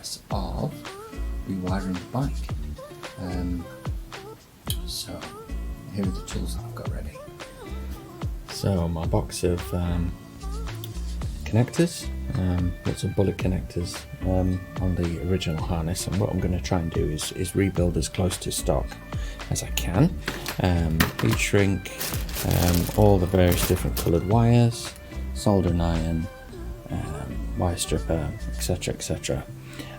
process of rewiring the bike. So here are the tools that I've got ready. So my box of connectors, lots of bullet connectors on the original harness, and what I'm going to try and do is rebuild as close to stock as I can. Heat shrink, all the various different coloured wires, soldering iron, wire stripper, etc, etc.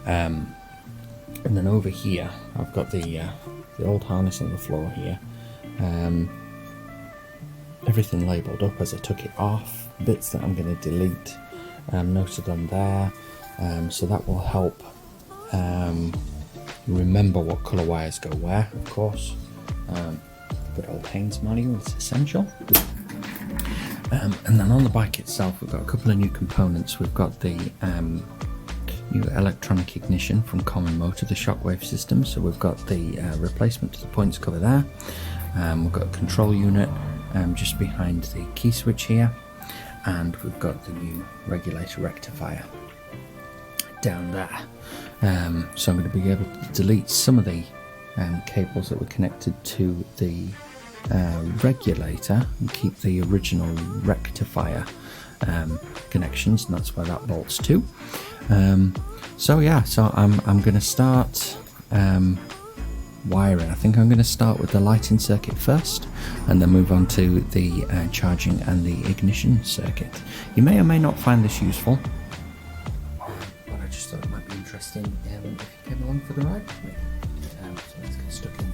And then over here I've got the old harness on the floor here. Everything labelled up as I took it off, bits that I'm going to delete noted on there, so that will help remember what colour wires go where, of course. Good old Haynes manual is essential. And then on the bike itself we've got a couple of new components. We've got the new electronic ignition from Common Motor, the shockwave system, so we've got the replacement to the points cover there. We've got a control unit just behind the key switch here, and we've got the new regulator rectifier down there. So I'm going to be able to delete some of the cables that were connected to the regulator and keep the original rectifier connections, and that's where that bolts to. So yeah, so I'm going to start wiring. I think I'm going to start with the lighting circuit first, and then move on to the charging and the ignition circuit. You may or may not find this useful, but I just thought it might be interesting if you came along for the ride with me. So let's get stuck in.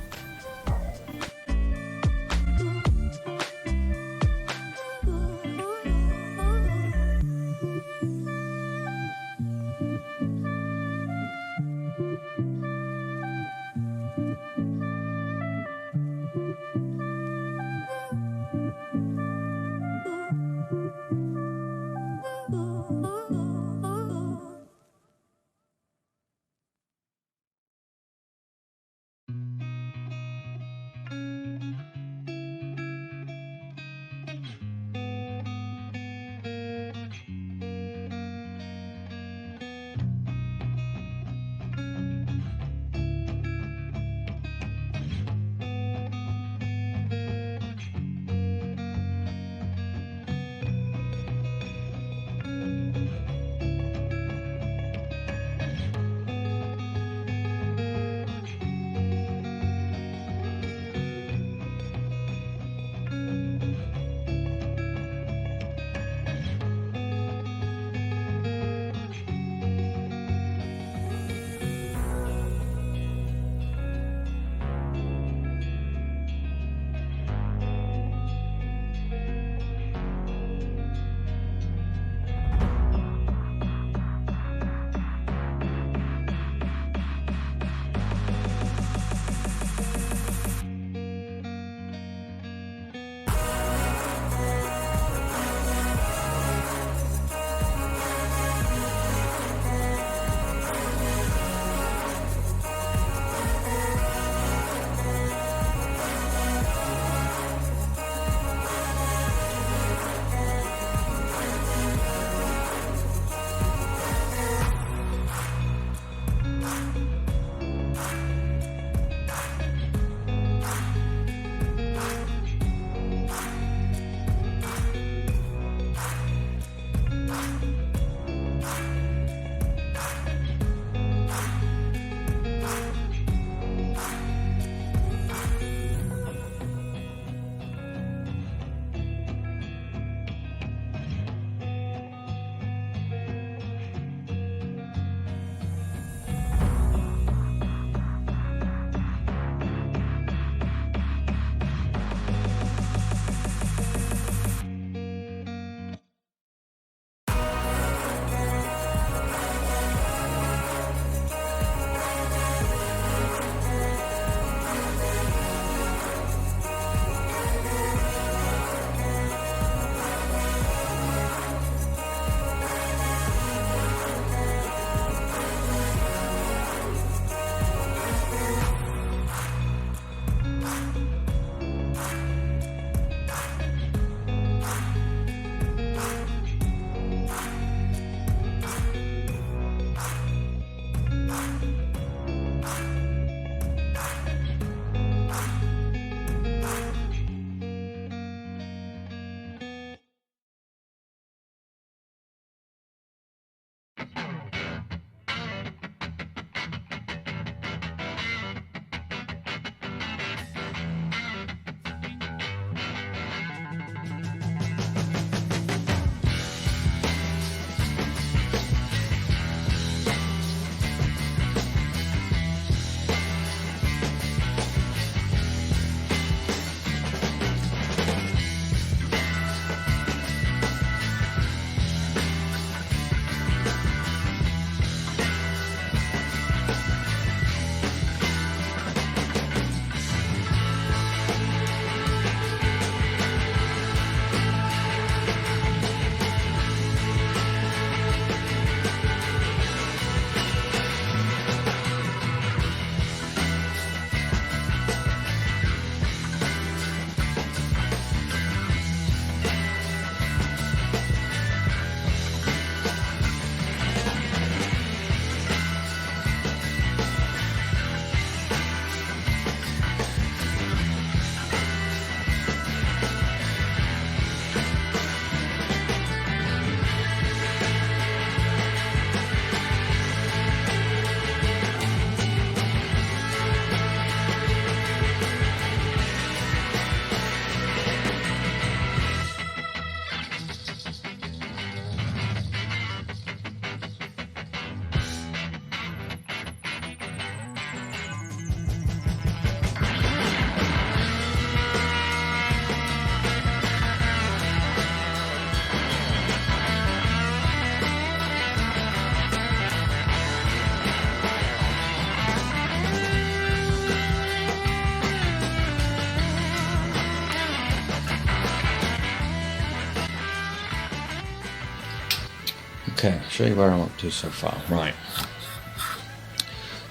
Okay, I'll show you where I'm up to so far. Right.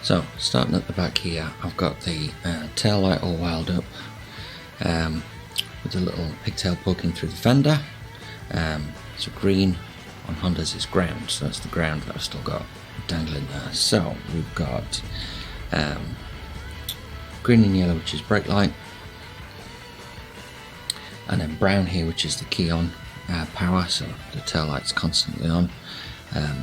So, starting at the back here, I've got the tail light all wired up with a little pigtail poking through the fender. So green on Honda's is ground, so that's the ground that I've still got dangling there. So we've got green and yellow, which is brake light, and then brown here, which is the key on power, so the tail light's constantly on.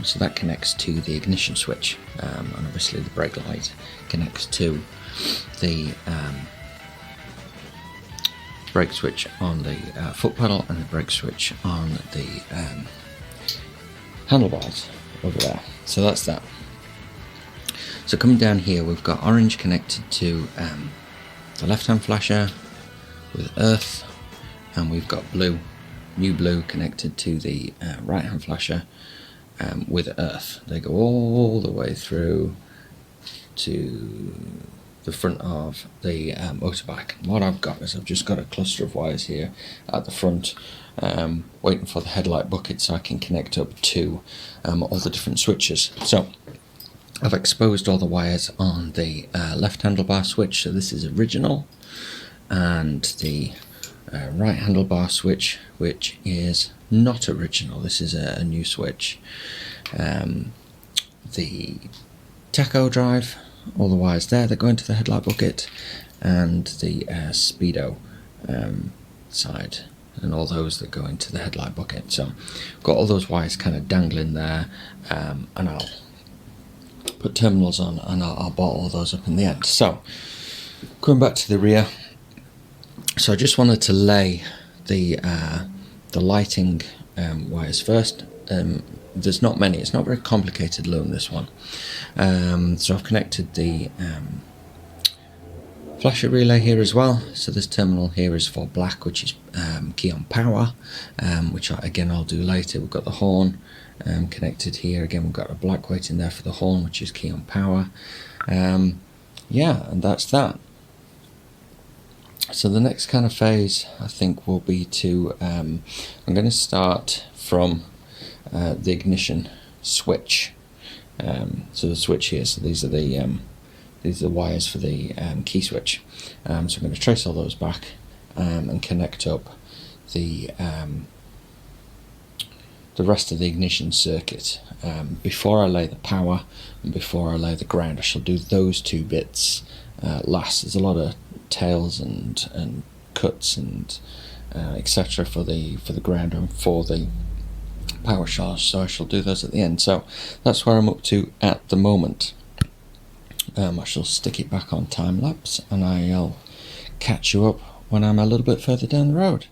So that connects to the ignition switch, and obviously the brake light connects to the brake switch on the foot pedal and the brake switch on the handlebars over there. So that's that. So coming down here, we've got orange connected to the left-hand flasher with earth, and we've got blue, new blue, connected to the right-hand flasher with earth. They go all the way through to the front of the motorbike. What I've got is I've just got a cluster of wires here at the front, waiting for the headlight bucket so I can connect up to all the different switches. So I've exposed all the wires on the left handlebar switch, so this is original, and the right handlebar switch, which is not original. This is a new switch. The tacho drive, all the wires there that go into the headlight bucket, and the speedo side, and all those that go into the headlight bucket. So got all those wires kind of dangling there, and I'll put terminals on, and I'll bolt all those up in the end. So going back to the rear, so I just wanted to lay the lighting wires first. There's not many, it's not very complicated loom, this one. So I've connected the flasher relay here as well. So this terminal here is for black, which is key on power, which again I'll do later. We've got the horn connected here. Again, we've got a black weight in there for the horn, which is key on power. Yeah, and that's that. So the next kind of phase, I think, will be to I'm going to start from the ignition switch. So the switch here, so these are the wires for the key switch. So I'm going to trace all those back and connect up the rest of the ignition circuit before I lay the power and before I lay the ground. I shall do those two bits last. There's a lot of tails and cuts and etc. for the ground and for the power charge, so I shall do those at the end. So that's where I'm up to at the moment. I shall stick it back on time lapse, and I'll catch you up when I'm a little bit further down the road.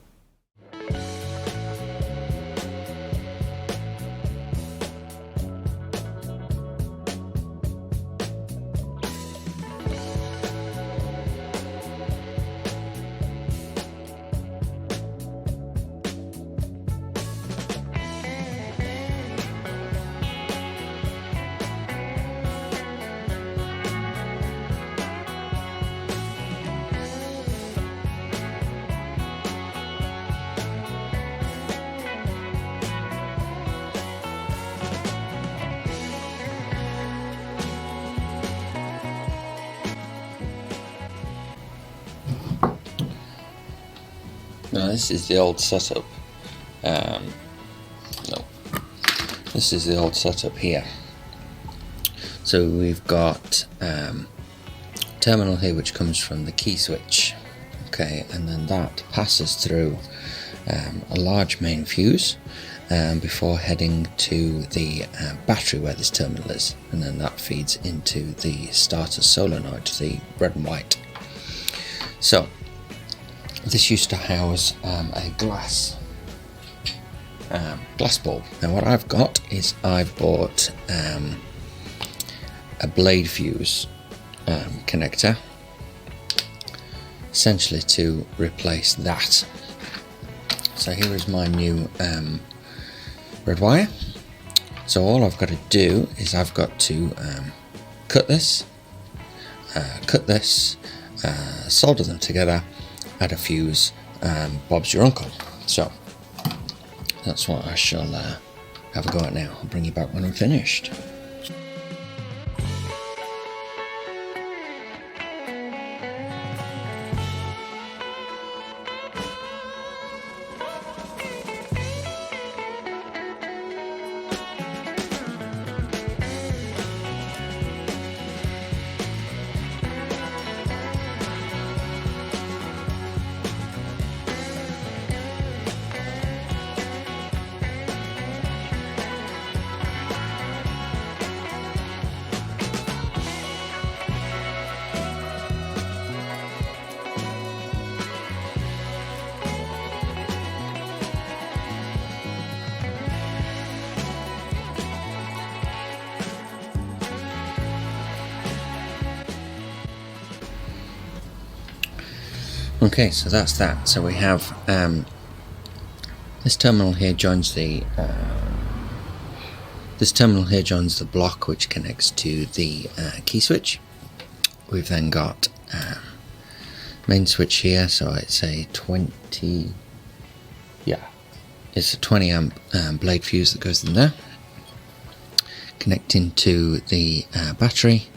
Now this is the old setup. This is the old setup here. So we've got terminal here which comes from the key switch, okay, and then that passes through a large main fuse before heading to the battery where this terminal is, and then that feeds into the starter solenoid, the red and white. So this used to house a glass bulb. Now what I've got is I've bought a blade fuse connector, essentially to replace that. So here is my new red wire. So all I've got to do is I've got to cut this, solder them together, add a fuse, Bob's your uncle. So that's what I shall have a go at now. I'll bring you back when I'm finished. Okay, so that's that. So we have this terminal here joins the block which connects to the key switch. We've then got main switch here, so it's a 20 amp blade fuse that goes in there, connecting to the battery,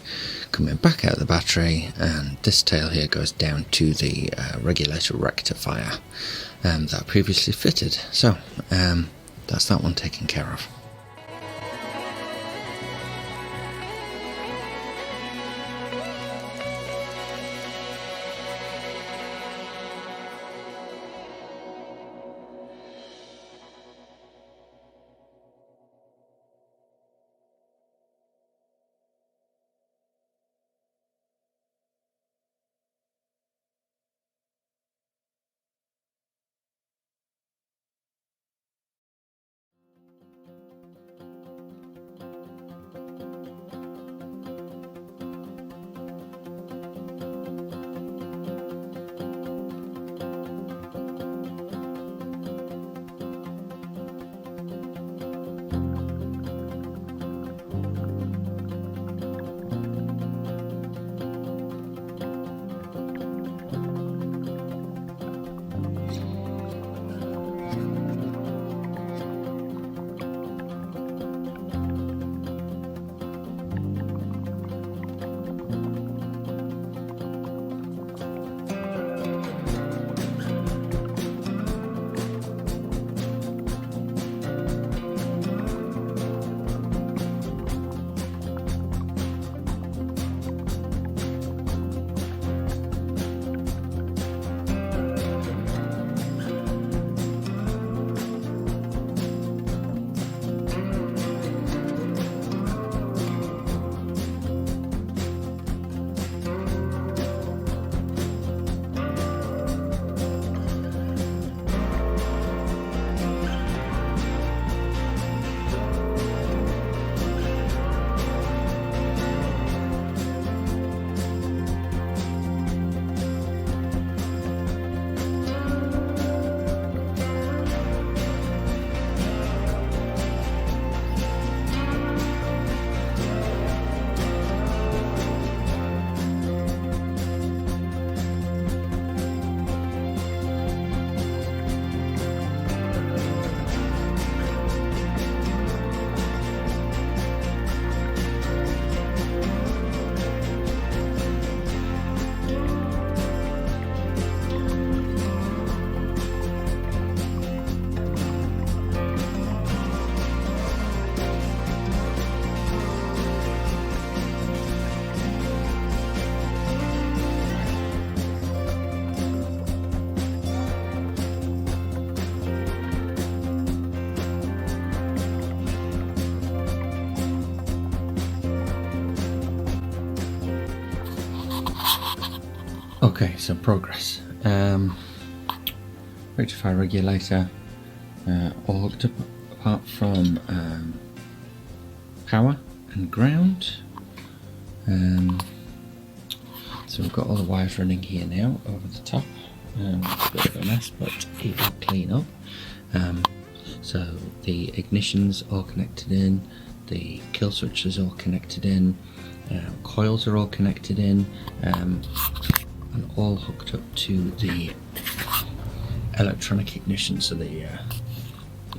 coming back out of the battery, and this tail here goes down to the regulator rectifier that I previously fitted. So that's that one taken care of. Okay, so progress. Rectifier regulator all hooked up apart from power and ground. So we've got all the wires running here now over the top. It's a bit of a mess, but it will clean up. So the ignition's all connected in, the kill switch is all connected in, coils are all connected in, and all hooked up to the electronic ignition. So the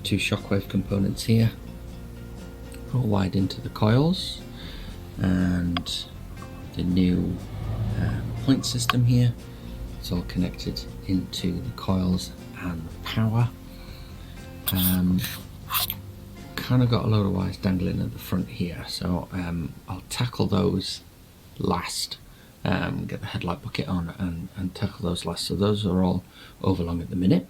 two shockwave components here all wired into the coils, and the new point system here, it's all connected into the coils and the power. Kind of got a load of wires dangling at the front here, so I'll tackle those last, get the headlight bucket on and tackle those last. So those are all overlong at the minute.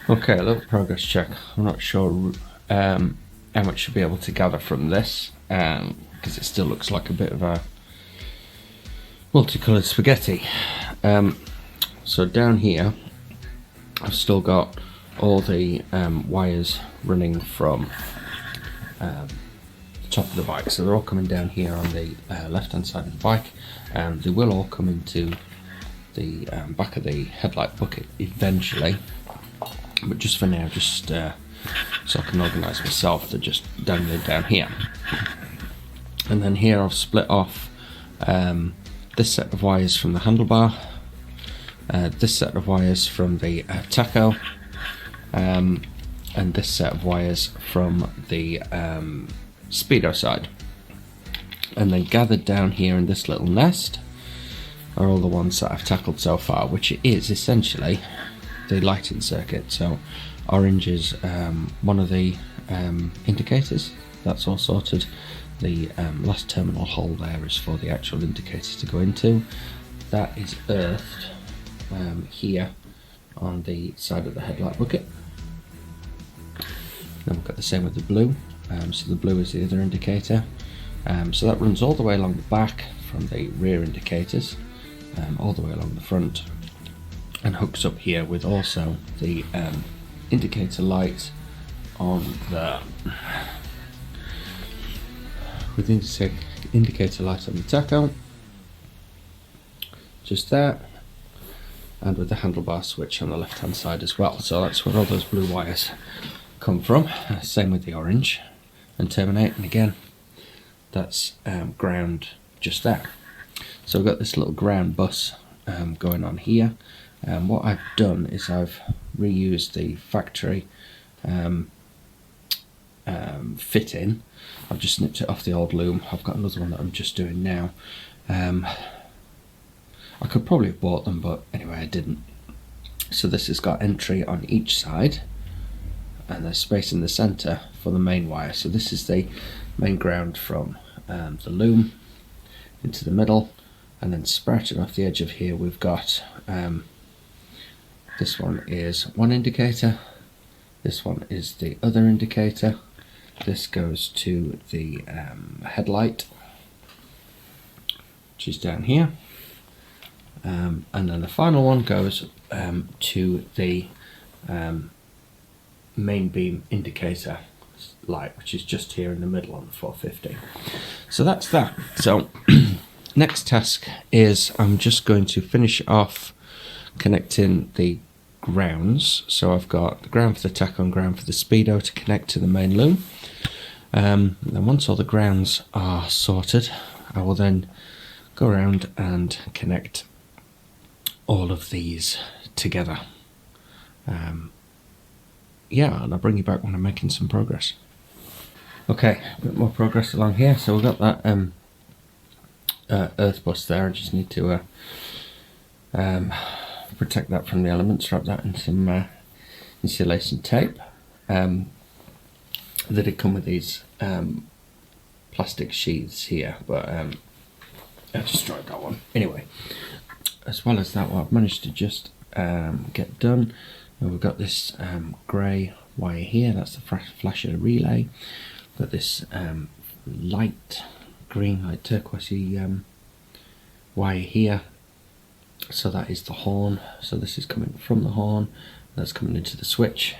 Okay, a little progress check. I'm not sure how much you'll be able to gather from this, because it still looks like a bit of a multicolored spaghetti. So down here I've still got all the wires running from the top of the bike, so they're all coming down here on the left hand side of the bike, and they will all come into the back of the headlight bucket eventually, but just for now, just so I can organise myself, they're just dangling down here. And then here I've split off this set of wires from the handlebar, this set of wires from the tacho, and this set of wires from the speedo side. And then gathered down here in this little nest are all the ones that I've tackled so far, which is essentially the lighting circuit. So orange is one of the indicators, that's all sorted. The last terminal hole there is for the actual indicators to go into. That is earthed here on the side of the headlight bucket. Then we've got the same with the blue, so the blue is the other indicator. So that runs all the way along the back from the rear indicators, all the way along the front, and hooks up here with also the indicator light on the indicator light on the tacho, just there, and with the handlebar switch on the left hand side as well. So that's where all those blue wires come from. Same with the orange and terminate, and again that's ground just there. So we've got this little ground bus going on here. What I've done is I've reused the factory fit-in. I've just snipped it off the old loom. I've got another one that I'm just doing now. I could probably have bought them, but anyway I didn't. So this has got entry on each side, and there's space in the centre for the main wire. So this is the main ground from the loom into the middle, and then sprouting off the edge of here we've got this one is one indicator, this one is the other indicator, this goes to the headlight, which is down here, and then the final one goes to the main beam indicator light, which is just here in the middle on the 450. So that's that. So next task is I'm just going to finish off connecting the grounds. So I've got the ground for the tacho and ground for the speedo to connect to the main loom. Then once all the grounds are sorted, I will then go around and connect all of these together. Yeah, and I'll bring you back when I'm making some progress. Okay, a bit more progress along here. So we've got that earth bus there. I just need to protect that from the elements, wrap that in some insulation tape. They did come with these plastic sheaths here, but I destroyed that one. Anyway, as well as that, what I've managed to just get done, and we've got this grey wire here, that's the flasher relay. We've got this light green, like turquoisey wire here, so that is the horn. So this is coming from the horn, that's coming into the switch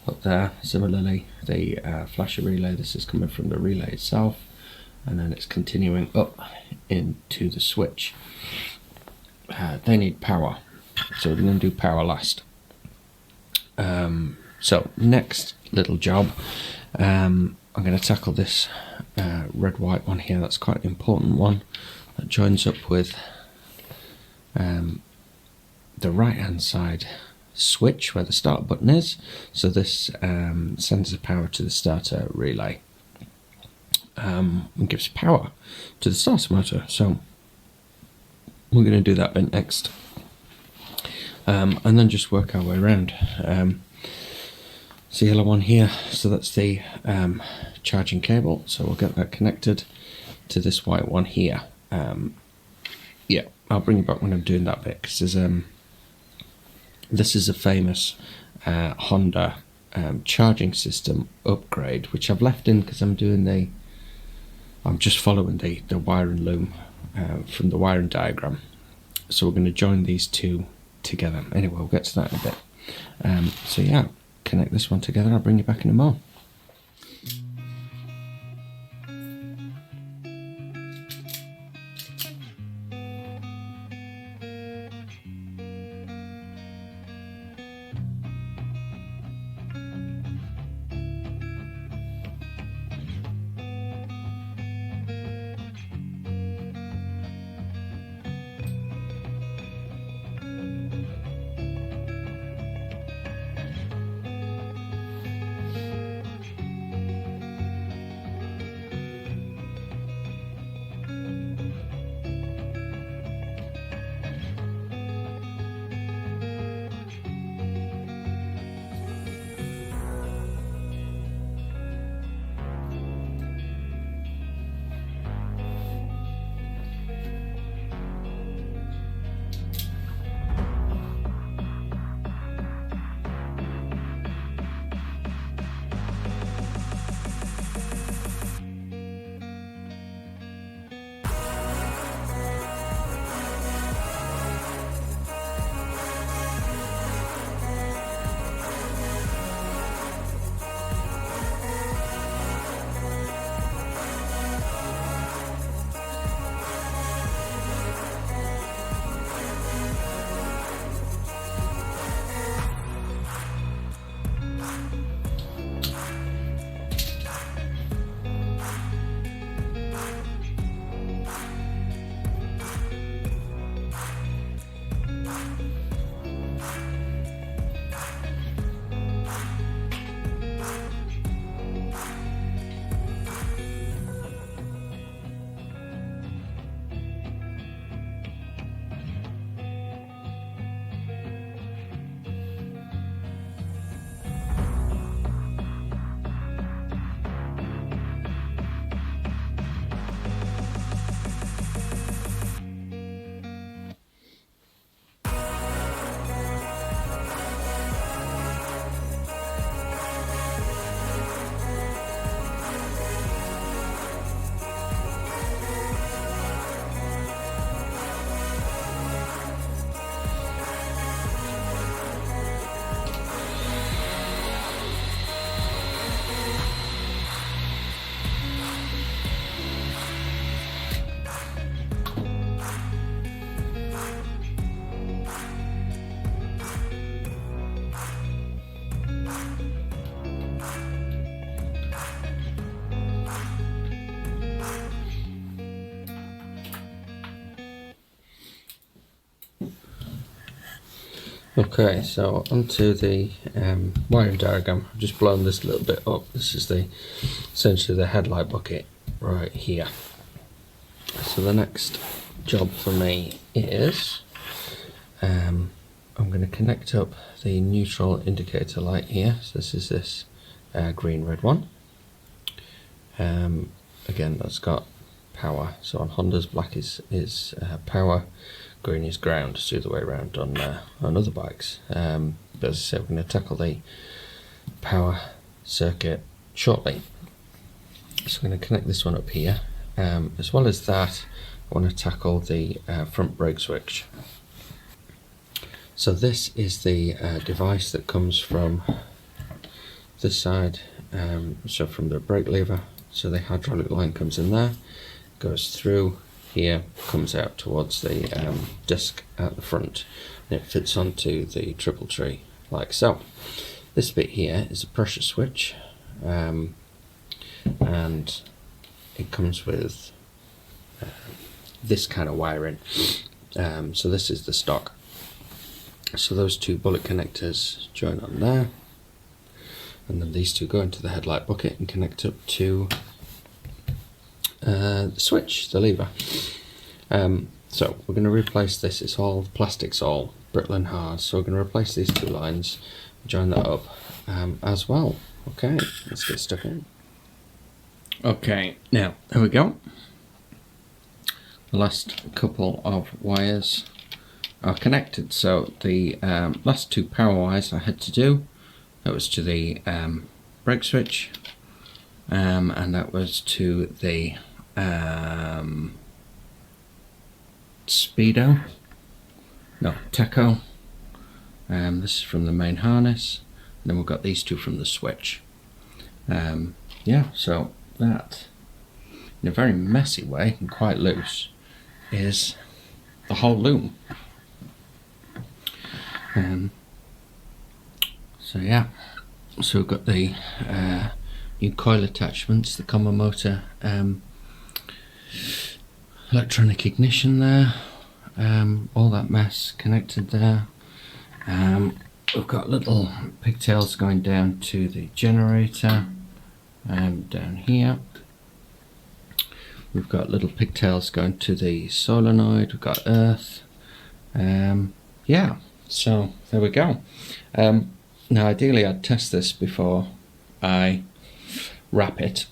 up there. Similarly, the flasher relay, this is coming from the relay itself, and then it's continuing up into the switch. They need power, so we're going to do power last. So next little job, I'm going to tackle this red white one here. That's quite an important one, that joins up with the right hand side switch where the start button is. So this sends the power to the starter relay and gives power to the starter motor. So we're going to do that bit next, and then just work our way around. It's the yellow one here, so that's the charging cable, so we'll get that connected to this white one here. Yeah, I'll bring you back when I'm doing that bit, because this is a famous Honda charging system upgrade, which I've left in because I'm just following the wire and loom from the wiring diagram. So we're going to join these two together. Anyway, we'll get to that in a bit. So yeah, connect this one together. I'll bring you back in a moment. Okay, so onto the wiring diagram. I've just blown this a little bit up. This is essentially the headlight bucket right here. So the next job for me is I'm going to connect up the neutral indicator light here. So this is this green red one. Again, that's got power. So on Honda's, black is power, green is ground. It's the other way around on other bikes. But as I said, we're going to tackle the power circuit shortly. So I'm going to connect this one up here. As well as that, I want to tackle the front brake switch. So this is the device that comes from this side, so from the brake lever. So the hydraulic line comes in there, goes through here, comes out towards the disc at the front, and it fits onto the triple tree like so. This bit here is a pressure switch, and it comes with this kind of wiring. So this is the stock. So those two bullet connectors join on there, and then these two go into the headlight bucket and connect up to the switch, the lever. So we're going to replace this. It's all plastic's all brittle and hard, so we're going to replace these two lines, join that up as well. Okay, let's get stuck in. Okay, now here we go. The last couple of wires are connected. So the last two power wires I had to do, that was to the brake switch, and that was to the Speedo. No, Teco. This is from the main harness. And then we've got these two from the switch. Yeah, so that, in a very messy way and quite loose, is the whole loom. So yeah, so we've got the new coil attachments, the common motor electronic ignition there, all that mess connected there. We've got little pigtails going down to the generator down here. We've got little pigtails going to the solenoid. We've got earth. Yeah, so there we go. Now ideally I'd test this before I wrap it,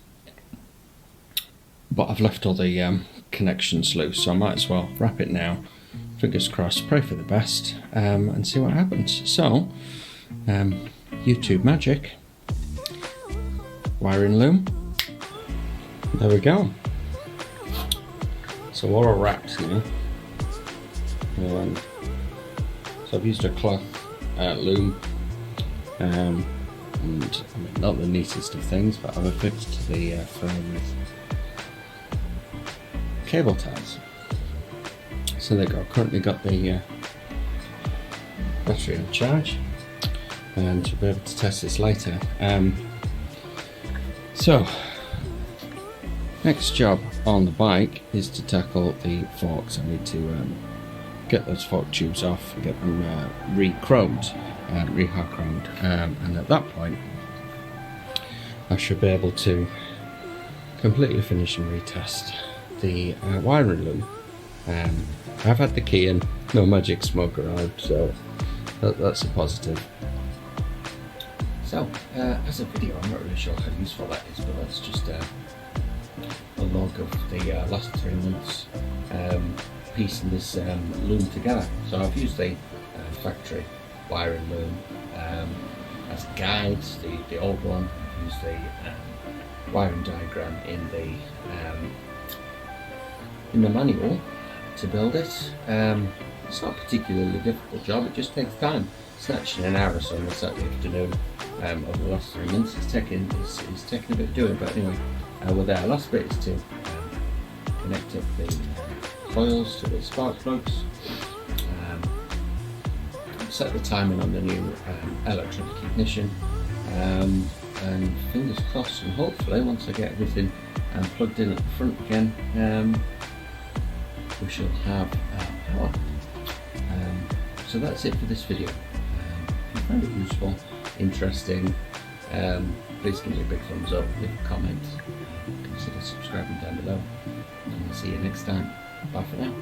but I've left all the connections loose, so I might as well wrap it now. Fingers crossed, pray for the best, and see what happens. So, YouTube magic, wiring loom, there we go. So all are wrapped now. So I've used a cloth loom, and I mean, not the neatest of things, but I've affixed the frame with cable ties. So there you go, currently got the battery on charge, and to be able to test this later. So, next job on the bike is to tackle the forks. I need to get those fork tubes off and get them re-chromed, re-hard-chromed, and at that point I should be able to completely finish and retest the wiring loom. I've had the key and no magic smoke around, so that's a positive. So, as a video, I'm not really sure how useful that is, but that's just a log of the last 3 months piecing this loom together. So I've used the factory wiring loom as guides, the old one. I've used the wiring diagram in the manual to build it. It's not a particularly difficult job, it just takes time. Snatching an hour or so on a Saturday afternoon over the last 3 months. It's taken a bit of doing, but anyway, we're there. Last bit is to connect up the coils to the spark plugs, set the timing on the new electronic ignition, and fingers crossed, and hopefully once I get everything plugged in at the front again, we shall have power. So that's it for this video. If you found it useful, interesting, please give me a big thumbs up, leave a comment, consider subscribing down below, and I'll see you next time. Bye for now.